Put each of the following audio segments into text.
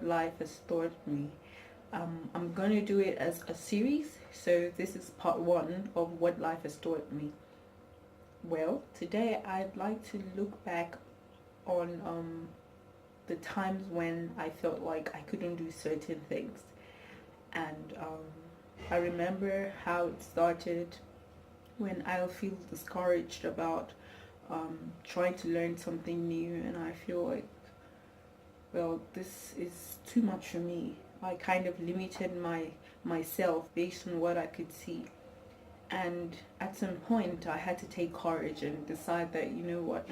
what life has taught me. I'm going to do it as a series, so this is part one of what life has taught me. Well, today I'd like to look back on the times when I felt like I couldn't do certain things. And I remember how it started when I'll feel discouraged about trying to learn something new, and I feel like, well, this is too much for me. I kind of limited myself based on what I could see. And at some point, I had to take courage and decide that, you know what,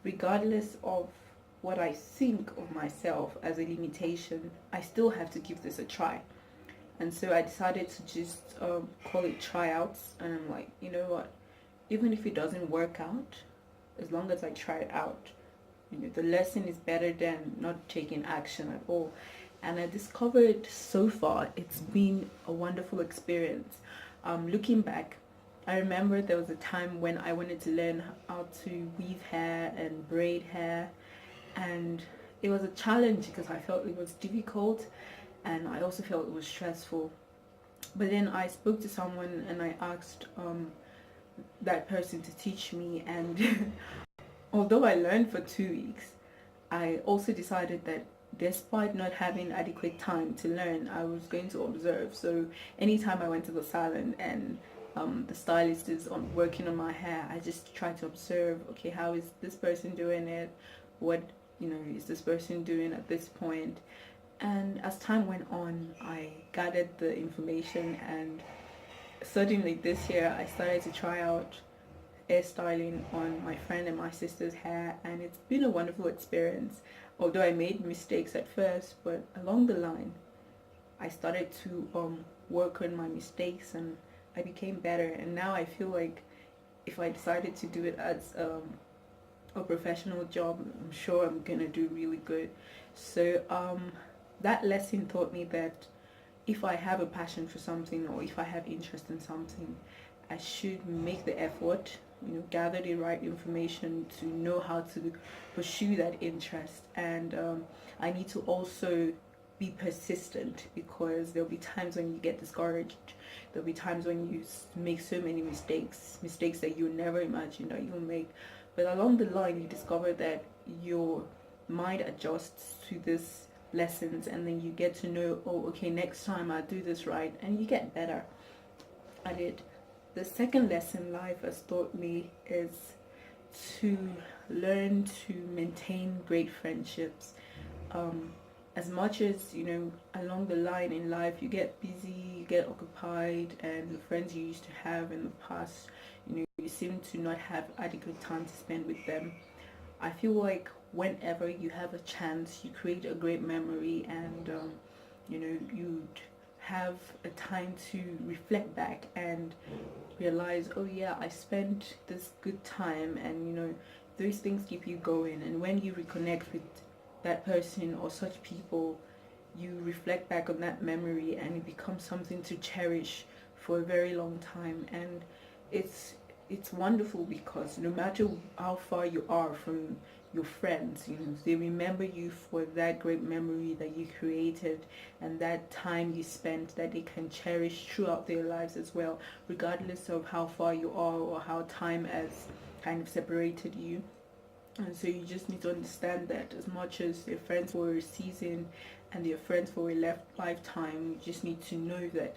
regardless of what I think of myself as a limitation, I still have to give this a try. And so I decided to just call it tryouts. And I'm like, you know what, even if it doesn't work out, as long as I try it out, you know, the lesson is better than not taking action at all. And I discovered so far it's been a wonderful experience. Looking back, I remember there was a time when I wanted to learn how to weave hair and braid hair, and it was a challenge because I felt it was difficult and I also felt it was stressful. But then I spoke to someone and I asked that person to teach me, and although I learned for 2 weeks, I also decided that despite not having adequate time to learn, I was going to observe. So anytime I went to the salon and the stylist is working on my hair, I just try to observe, okay, how is this person doing it? What, you know, is this person doing at this point? And as time went on, I gathered the information, and suddenly this year I started to try out hairstyling on my friend and my sister's hair, and it's been a wonderful experience. Although I made mistakes at first, but along the line I started to work on my mistakes and I became better. And now I feel like if I decided to do it as a professional job, I'm sure I'm gonna do really good. So that lesson taught me that if I have a passion for something or if I have interest in something, I should make the effort, you know, gather the right information to know how to pursue that interest. And I need to also be persistent, because there'll be times when you get discouraged. There'll be times when you make so many mistakes that you never imagined that you'll make. But along the line, you discover that your mind adjusts to this lessons, and then you get to know, oh, okay, next time I'll do this right, and you get better at it. The second lesson life has taught me is to learn to maintain great friendships. As much as, you know, along the line in life you get busy, you get occupied, and the friends you used to have in the past, you know, you seem to not have adequate time to spend with them. I feel like whenever you have a chance, you create a great memory, and you know, you'd have a time to reflect back and realize, oh yeah, I spent this good time, and you know, those things keep you going. And when you reconnect with that person or such people, you reflect back on that memory and it becomes something to cherish for a very long time. And it's wonderful because no matter how far you are from your friends, you know, they remember you for that great memory that you created and that time you spent that they can cherish throughout their lives as well, regardless of how far you are or how time has kind of separated you. And so you just need to understand that as much as they're friends for a season and they're friends for a lifetime, you just need to know that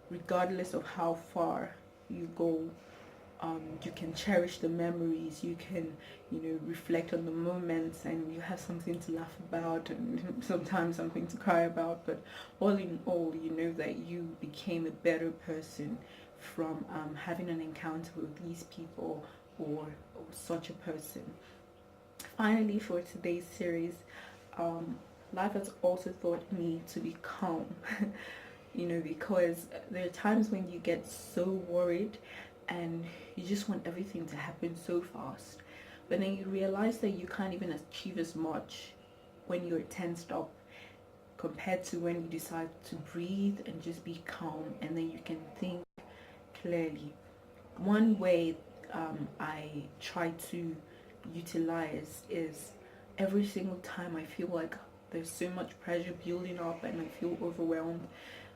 regardless of how far you go, you can cherish the memories, you can, you know, reflect on the moments, and you have something to laugh about and sometimes something to cry about. But all in all, you know that you became a better person from having an encounter with these people, or such a person. Finally, for today's series, life has also taught me to be calm. You know, because there are times when you get so worried and you just want everything to happen so fast, but then you realize that you can't even achieve as much when you're tensed up compared to when you decide to breathe and just be calm, and then you can think clearly. One way I try to utilize is every single time I feel like there's so much pressure building up and I feel overwhelmed,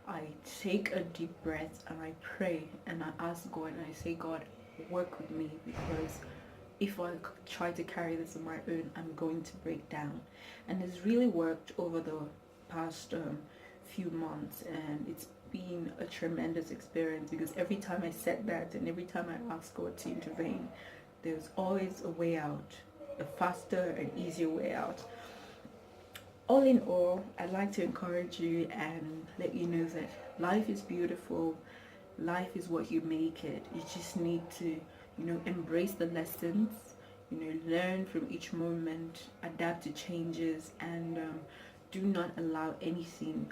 I take a deep breath and I pray and I ask God and I say, God, work with me, because if I try to carry this on my own, I'm going to break down. And it's really worked over the past few months, and it's been a tremendous experience, because every time I set that and every time I ask God to intervene, there's always a way out, a faster and easier way out. All in all, I'd like to encourage you and let you know that life is beautiful. Life is what you make it. You just need to, embrace the lessons, learn from each moment, adapt to changes, and do not allow anything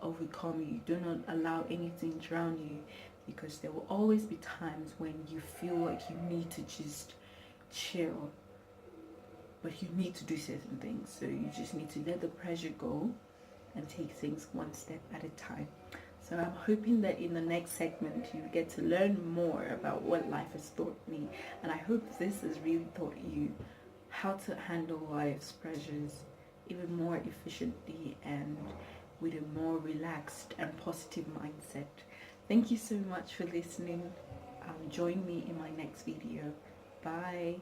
overcome you. Do not allow anything drown you, because there will always be times when you feel like you need to just chill, but you need to do certain things. So you just need to let the pressure go and take things one step at a time. So I'm hoping that in the next segment you get to learn more about what life has taught me, and I hope this has really taught you how to handle life's pressures even more efficiently and with a more relaxed and positive mindset. Thank you so much for listening. Join me in my next video. Bye.